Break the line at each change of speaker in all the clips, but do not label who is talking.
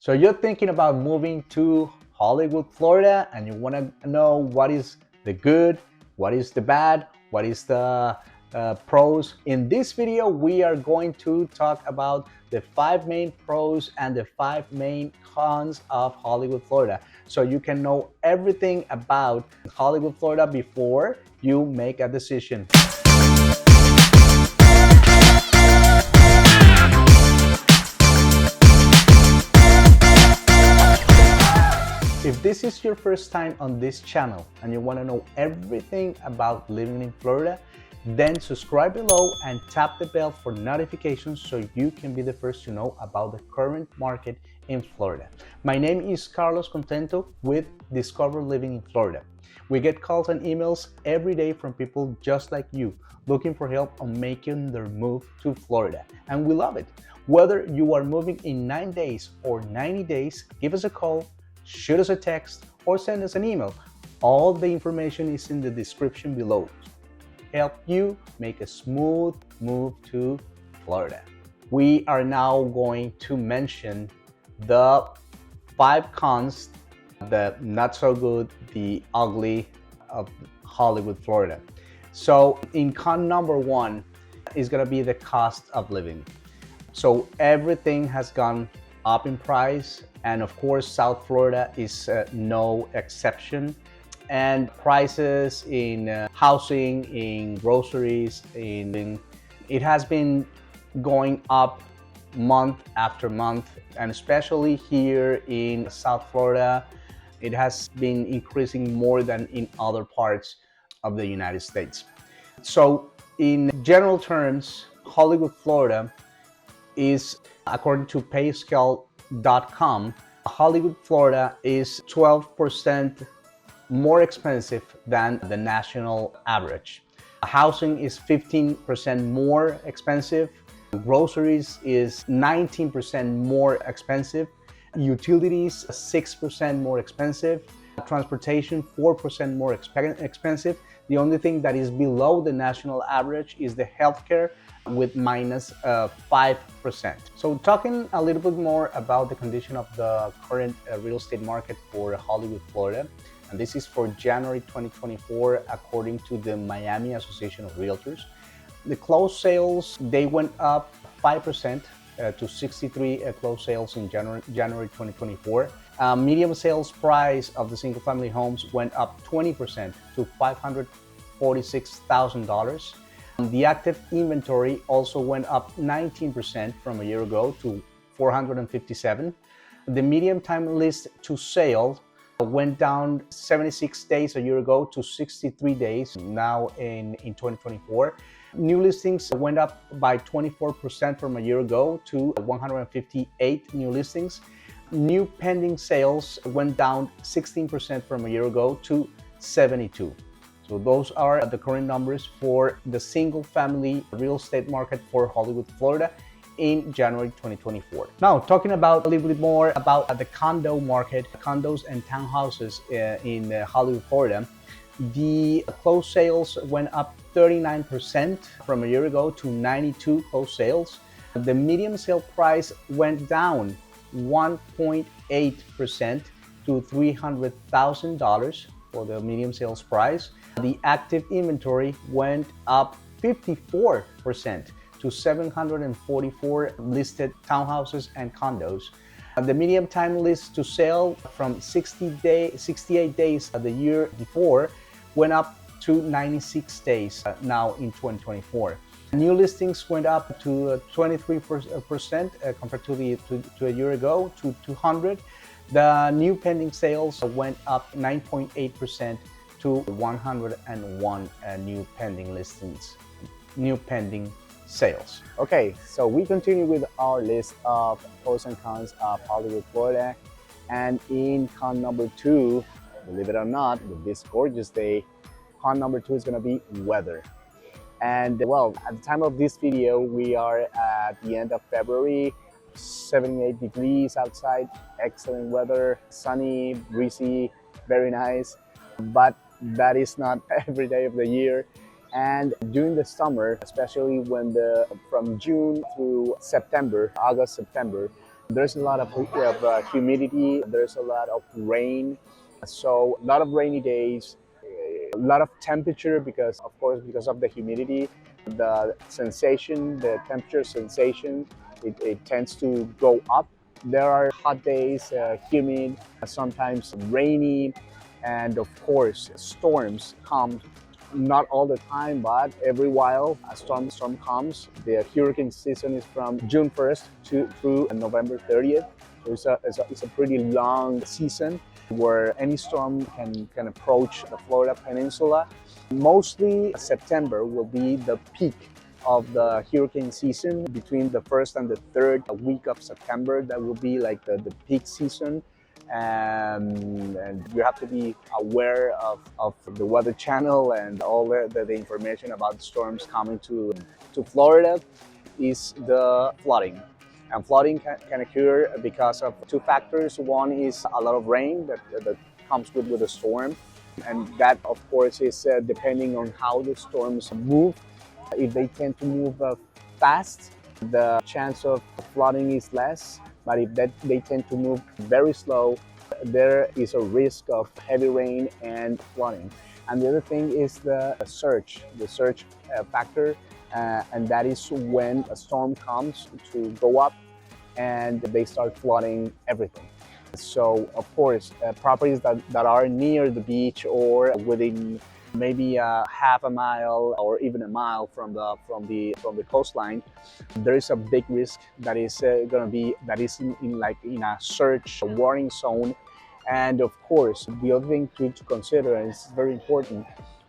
So you're thinking about moving to Hollywood, Florida, and you want to know what is the good, what is the bad, what is the pros. In this video, we are going to talk about the 5 main pros and the 5 main cons of Hollywood, Florida. So you can know everything about Hollywood, Florida before you make a decision. If this is your first time on this channel and you want to know everything about living in Florida, then subscribe below and tap the bell for notifications so you can be the first to know about the current market in Florida. My name is Carlos Contento with Discover Living in Florida. We get calls and emails every day from people just like you looking for help on making their move to Florida, and we love it. Whether you are moving in 9 days or 90 days, give us a call, shoot us a text, or send us an email. All the information is in the description below. Help you make a smooth move to Florida. We are now going to mention the 5 cons, the not so good, the ugly of Hollywood, Florida. So in con number 1 is going to be the cost of living. So everything has gone up in price, and of course South Florida is no exception. And prices in housing, in groceries, it has been going up month after month, and especially here in South Florida it has been increasing more than in other parts of the United States. So in general terms, Hollywood, Florida is, according to payscale.com, Hollywood, Florida is 12% more expensive than the national average. Housing is 15% more expensive. Groceries is 19% more expensive. Utilities 6% more expensive. Transportation 4% more expensive. The only thing that is below the national average is the healthcare, with minus 5%. So talking a little bit more about the condition of the current real estate market for Hollywood, Florida, and this is for January 2024 according to the Miami Association of Realtors. The closed sales, they went up 5% to 63 closed sales in January 2024. Median sales price of the single family homes went up 20% to $546,000. The active inventory also went up 19% from a year ago to 457. The median time list to sale went down 76 days a year ago to 63 days now in 2024. New listings went up by 24% from a year ago to 158 new listings. New pending sales went down 16% from a year ago to 72. So those are the current numbers for the single family real estate market for Hollywood, Florida in January 2024. Now, talking about a little bit more about the condo market, condos and townhouses in Hollywood, Florida. The closed sales went up 39% from a year ago to 92 closed sales. The median sale price went down 1.8% to $300,000 for the median sales price. The active inventory went up 54% to 744 listed townhouses and condos. The median time list to sale from 68 days the year before went up to 96 days now in 2024. New listings went up to 23% compared to a year ago to 200. The new pending sales went up 9.8% to 101 new pending listings, new pending sales. Okay, so we continue with our list of pros and cons of Hollywood, Florida. And in con number 2, believe it or not, with this gorgeous day, con number 2 is going to be weather. And well, at the time of this video, we are at the end of February. 78 degrees outside, excellent weather, sunny, breezy, very nice. But that is not every day of the year. And during the summer, especially when from June through September, August, September, There's a lot of humidity, there's a lot of rain, so a lot of rainy days, a lot of temperature because, of course, because of the humidity, the temperature sensation, it tends to go up. There are hot days, humid, sometimes rainy, and of course, storms come. Not all the time, but every while a storm comes. The hurricane season is from June 1st through November 30th. So it's a pretty long season where any storm can approach the Florida Peninsula. Mostly September will be the peak of the hurricane season. Between the first and the third week of September, that will be like the peak season. And you have to be aware of the Weather Channel and all the information about storms coming to Florida. Is the flooding. And flooding can occur because of two factors. One is a lot of rain that comes with a storm, and that of course is depending on how the storms move. If they tend to move fast, the chance of flooding is less. But if they tend to move very slow, there is a risk of heavy rain and flooding. And the other thing is the surge factor, and that is when a storm comes to go up and they start flooding everything. So of course, properties that are near the beach or within maybe half a mile or even a mile from the coastline, there is a big risk that is in a surge warning zone. And of course, the other thing to consider, and it's very important,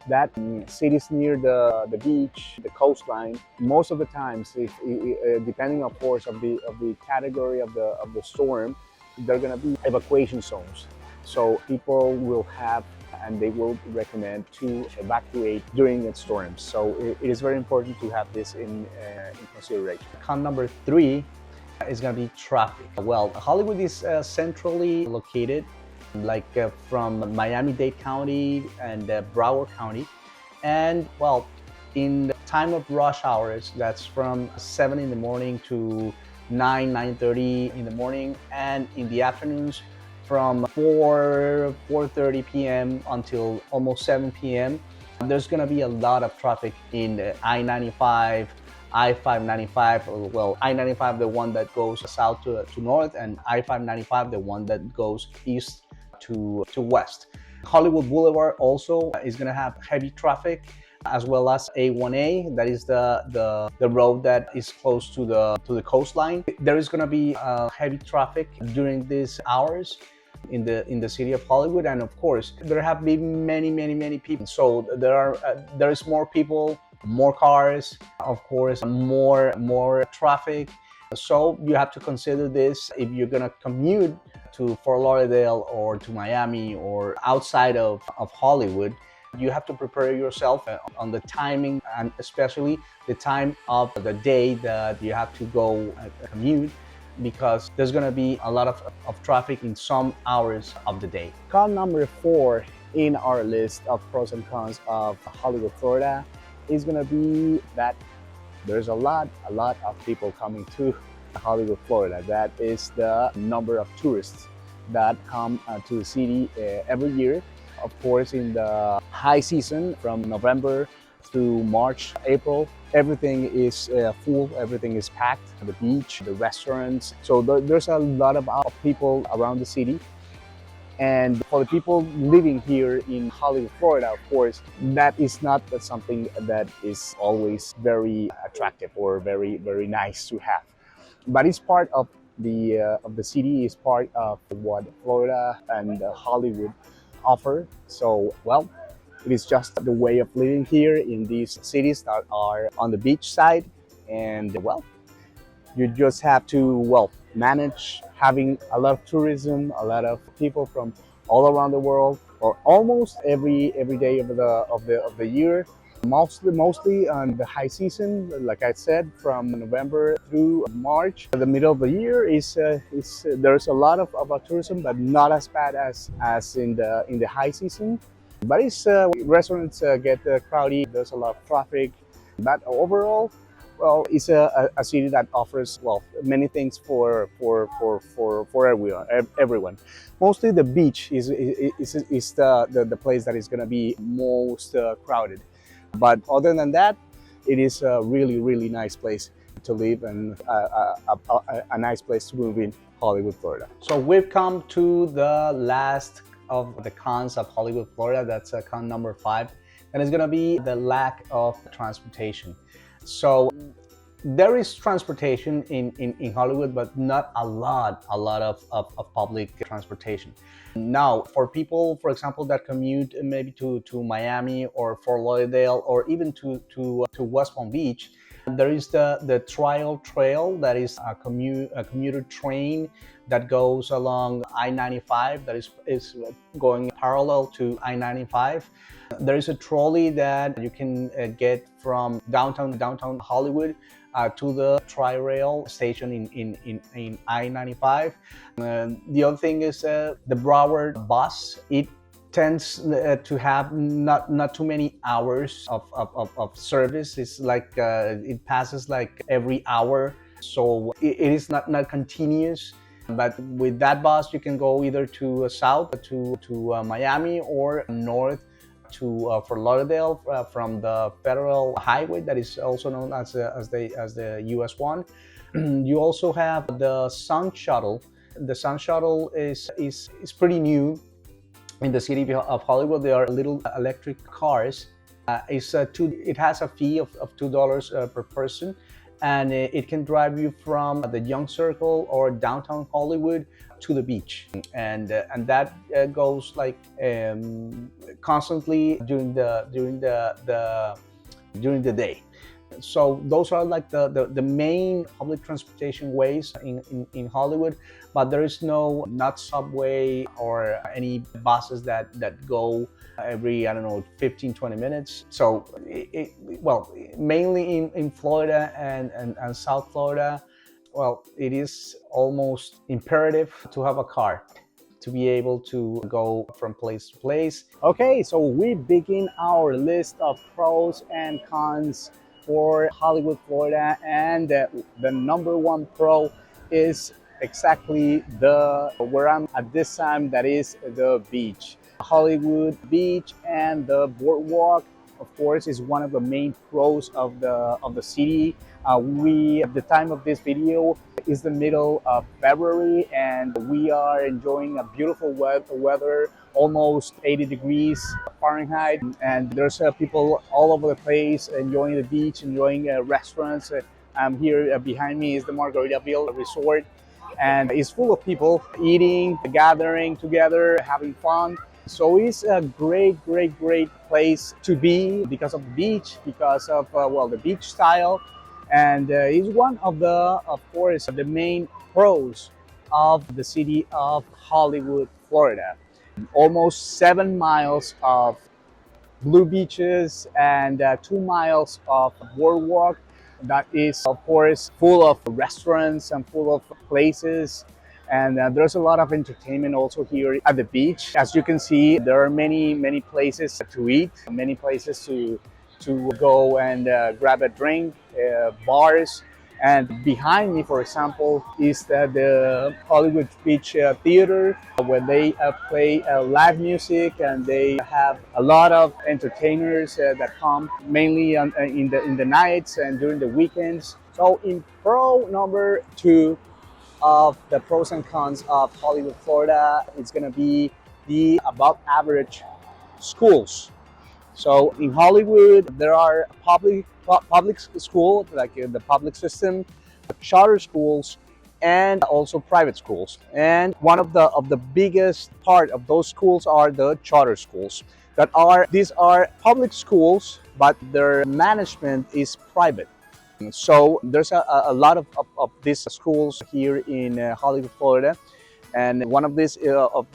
that cities near the beach, the coastline, most of the times, depending of course of the category of the storm, they're going to be evacuation zones. So people will have, and they will recommend to evacuate during the storms. So it is very important to have this in consideration. Con number 3 is going to be traffic. Well, Hollywood is centrally located, like from Miami-Dade County and Broward County. And well, in the time of rush hours, that's from 7 in the morning to 9:30 in the morning, and in the afternoons from 4:30 p.m. until almost 7 p.m. There's gonna be a lot of traffic in the I-95, I-595, well, I-95, the one that goes south to north, and I-595, the one that goes east to west. Hollywood Boulevard also is gonna have heavy traffic, as well as A1A, that is the road that is close to the coastline. There is gonna be heavy traffic during these hours in the city of Hollywood, and of course there have been many people. So there is more people, more cars, of course, more traffic. So you have to consider this if you're gonna commute to Fort Lauderdale or to Miami or outside of Hollywood. You have to prepare yourself on the timing, and especially the time of the day that you have to go commute, because there's going to be a lot of traffic in some hours of the day. Con number 4 in our list of pros and cons of Hollywood, Florida is going to be that there's a lot of people coming to Hollywood, Florida. That is the number of tourists that come to the city every year. Of course, in the high season from November through March, April, everything is full, everything is packed. The beach, the restaurants. So there's a lot of people around the city. And for the people living here in Hollywood, Florida, of course, that is not something that is always very attractive or very nice to have. But it's part of the city, is part of what Florida and Hollywood offer. So, well, it is just the way of living here in these cities that are on the beach side. And well, you just have to, well, manage having a lot of tourism, a lot of people from all around the world, or almost every day of the year. Mostly on the high season, like I said, from November through March. The middle of the year is there's a lot of tourism, but not as bad as in the high season. But restaurants get crowded. There's a lot of traffic, but overall, Well, it's a city that offers, well, many things for everyone. Mostly the beach is the place that is going to be most crowded. But other than that, it is a really nice place to live and a nice place to move in Hollywood, Florida. So we've come to the last of the cons of Hollywood, Florida. That's con number 5. And it's going to be the lack of transportation. So there is transportation in Hollywood, but not a lot of public transportation. Now, for people, for example, that commute maybe to Miami or Fort Lauderdale or even to West Palm Beach, there is the trail that is a commuter train that goes along I-95 that is going parallel to I-95. There is a trolley that you can get from downtown Hollywood to the Tri-Rail station in I-95. The other thing is the Broward bus. It tends to have not too many hours of service. It's like it passes like every hour, so it is not continuous. But with that bus, you can go either to south to Miami or north to Fort Lauderdale from the federal highway that is also known as the US 1. You also have the Sun Shuttle. The Sun Shuttle is pretty new in the city of Hollywood. They are little electric cars. It has a fee of $2 per person, and it can drive you from the Young Circle or downtown Hollywood to the beach, and that goes like constantly during the day. So those are like the main public transportation ways in Hollywood, but there is not subway or any buses that go every, I don't know, 15-20 minutes. So well, mainly in Florida and South Florida, well, it is almost imperative to have a car to be able to go from place to place. Okay, so we begin our list of pros and cons for Hollywood, Florida, and the number 1 pro is exactly where I'm at this time, that is the beach. Hollywood Beach and the boardwalk, of course, is one of the main pros of the city. At the time of this video is the middle of February, and we are enjoying a beautiful weather, almost 80 degrees Fahrenheit, and there's people all over the place enjoying the beach, enjoying restaurants. Here behind me is the Margaritaville Resort, and it's full of people eating, gathering together, having fun. So it's a great place to be because of the beach, because of well, the beach style, and it's one of course, the main pros of the city of Hollywood, Florida. Almost 7 miles of blue beaches and 2 miles of boardwalk that is, of course, full of restaurants and full of places. And there's a lot of entertainment also here at the beach. As you can see, there are many places to eat, many places to go and grab a drink, bars. And behind me, for example, is the Hollywood Beach Theater, where they play live music, and they have a lot of entertainers that come mainly in the nights and during the weekends. So in pro number 2 of the pros and cons of Hollywood, Florida, it's going to be the above average schools. So in Hollywood, there are public schools, like the public system, charter schools, and also private schools. And one of the biggest part of those schools are the charter schools. These are public schools, but their management is private. So there's a lot of these schools here in Hollywood, Florida. And one of these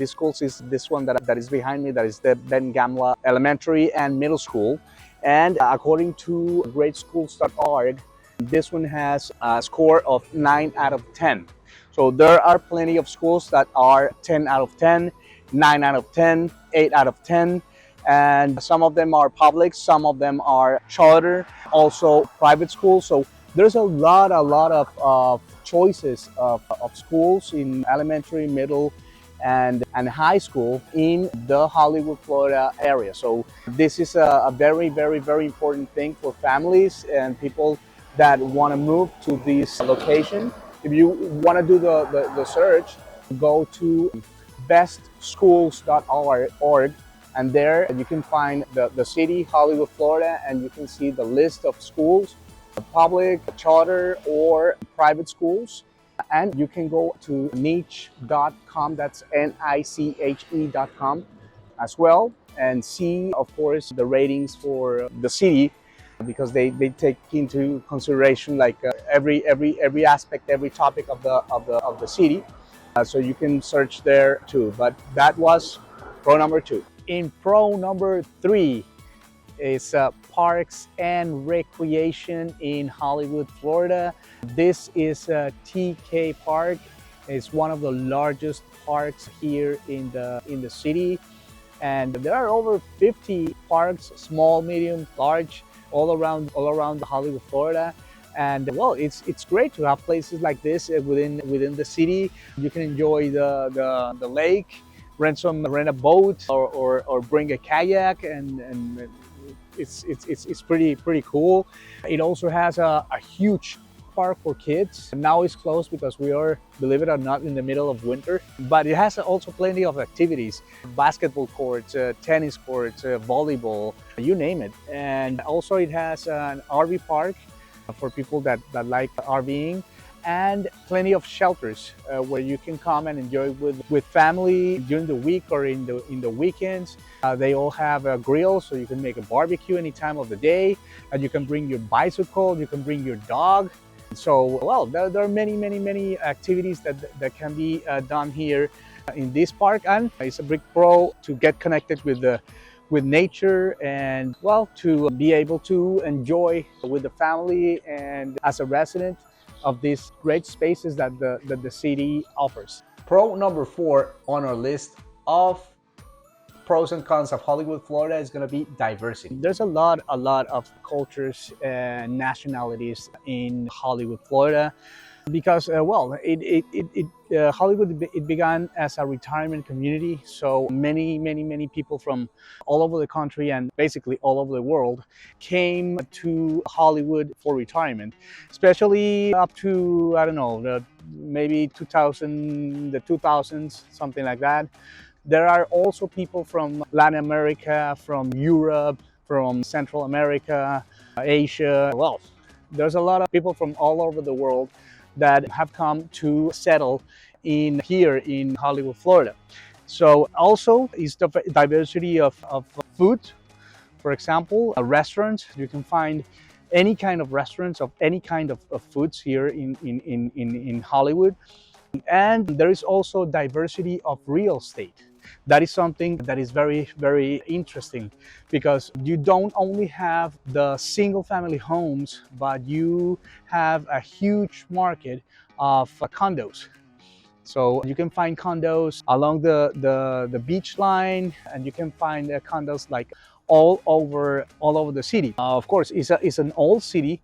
schools is this one that is behind me, that is the Ben Gamla Elementary and Middle School. And according to gradeschools.org, this one has a score of 9 out of 10. So there are plenty of schools that are 10 out of 10, 9 out of 10, 8 out of 10. And some of them are public, some of them are charter, also private schools. So There's a lot of choices of schools in elementary, middle, and high school in the Hollywood, Florida area. So this is a very important thing for families and people that want to move to this location. If you want to do the search, go to bestschools.org, and there you can find the city, Hollywood, Florida, and you can see the list of schools, public, charter, or private schools. And you can go to niche.com, that's niche.com as well, and see, of course, the ratings for the city, because they take into consideration like every aspect, every topic of the city. So you can search there too. But that was pro number 2. In pro number 3 is parks and recreation in Hollywood, Florida. This is TK Park. It's one of the largest parks here in the city, and there are over 50 parks, small, medium, large, all around Hollywood, Florida. And well, it's great to have places like this within the city. You can enjoy the lake, rent a boat, or bring a kayak, and it's pretty cool. It also has a huge park for kids. Now it's closed because we are, believe it or not, in the middle of winter. But it has also plenty of activities: basketball courts, tennis courts, volleyball, you name it. And also it has an RV park for people that like RVing, and plenty of shelters where you can come and enjoy with family during the week or in the weekends. They all have a grill, so you can make a barbecue any time of the day, and you can bring your bicycle, you can bring your dog. So well, there are many activities that can be done here in this park, and it's a big pro to get connected with nature, and well, to be able to enjoy with the family and as a resident of these great spaces that the city offers. Pro number 4 on our list of pros and cons of Hollywood, Florida is going to be diversity. There's a lot of cultures and nationalities in Hollywood, Florida, because well, Hollywood, it began as a retirement community. So many people from all over the country and basically all over the world came to Hollywood for retirement, especially up to, I don't know, maybe 2000s, something like that. There are also people from Latin America, from Europe, from Central America, Asia. Well, there's a lot of people from all over the world that have come to settle in here in Hollywood, Florida. So also is the diversity of food. For example, a restaurant, you can find any kind of restaurants of any kind of foods here in Hollywood. And there is also diversity of real estate. That is something that is very interesting, because you don't only have the single family homes, but you have a huge market of condos. So you can find condos along the beach line, and you can find condos like all over the city. Of course, it's an old city,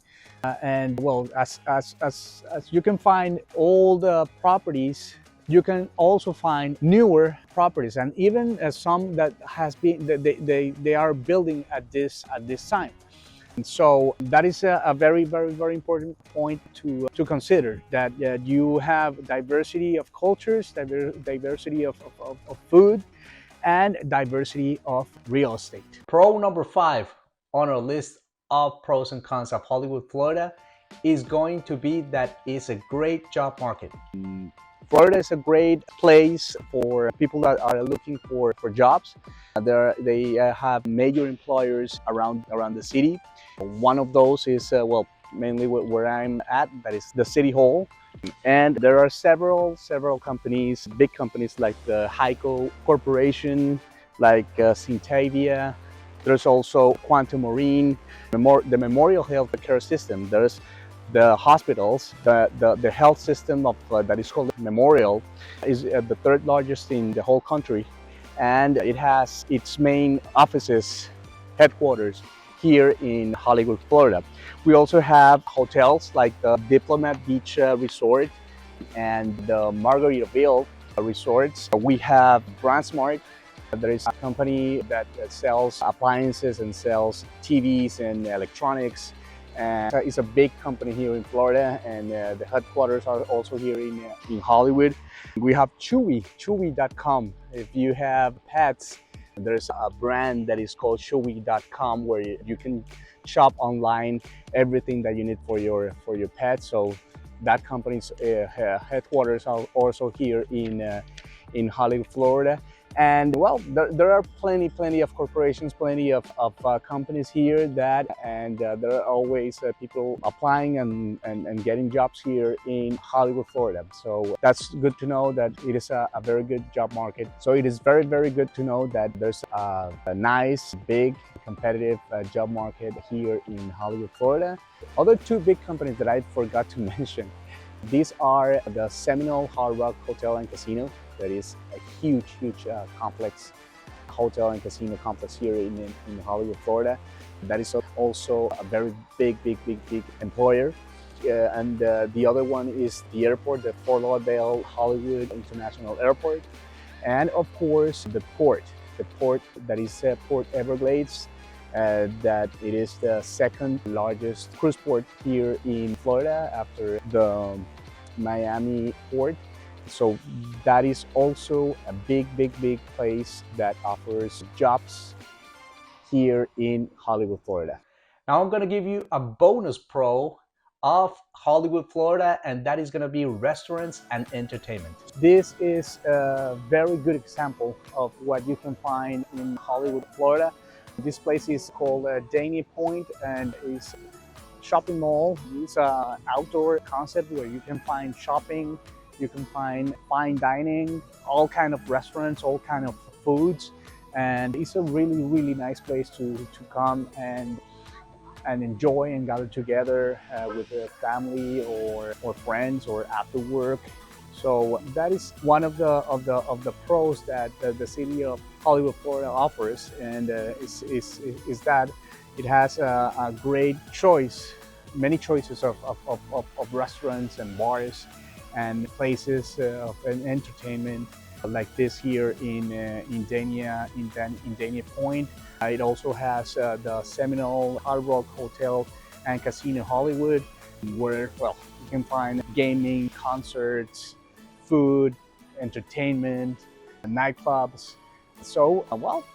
and well, as you can find old properties, you can also find newer properties, and even some that has been they are building at this time. And so that is a very important point to consider, that you have diversity of cultures, diversity of food, and diversity of real estate. Pro number 5 on our list of pros and cons of Hollywood, Florida is going to be that it's a great job market. Florida is a great place for people that are looking for jobs. They have major employers around the city. One of those is well, mainly where I'm at, that is the City Hall. And there are several companies, big companies like the Hyco Corporation, like Cintavia. There's also Quantum Marine, the Memorial Health Care System. There's the hospitals, the health system of that is called Memorial, is the third largest in the whole country, and it has its main offices, headquarters here in Hollywood, Florida. We also have hotels like the Diplomat Beach Resort and the Margaritaville resorts. We have BrandsMart. There is a company that sells appliances and sells TVs and electronics. And it's a big company here in Florida, and the headquarters are also here in Hollywood. We have Chewy.com. If you have pets, there's a brand that is called Chewy.com where you can shop online everything that you need for your pets. So that company's headquarters are also here in Hollywood, Florida. And well, there are plenty of corporations, plenty of companies here and there are always people applying and getting jobs here in Hollywood, Florida. So that's good to know that it is a very good job market. So it is very good to know that there's a nice, big, competitive job market here in Hollywood, Florida. Other two big companies that I forgot to mention, these are the Seminole Hard Rock Hotel and Casino. That is a huge complex, hotel and casino complex here in Hollywood, Florida. That is also a very big employer. And the other one is the airport, the Fort Lauderdale Hollywood International Airport. And of course, the port that is Port Everglades. That it is the second largest cruise port here in Florida after the Miami port. So that is also a big place that offers jobs here in Hollywood, Florida. Now I'm gonna give you a bonus pro of Hollywood, Florida, and that is gonna be restaurants and entertainment. This is a very good example of what you can find in Hollywood, Florida. This place is called Dania Point and is shopping mall. It's an outdoor concept where you can find shopping, you can find fine dining, all kind of restaurants, all kind of foods, and it's a really nice place to come and enjoy and gather together with a family or friends or after work. So that is one of the pros that the city of Hollywood, Florida offers, and is that it has a great choice, many choices of restaurants and bars and places of entertainment like this here in Dania Point. It also has the Seminole Hard Rock Hotel and Casino Hollywood, where well you can find gaming, concerts, food, entertainment, nightclubs. So well,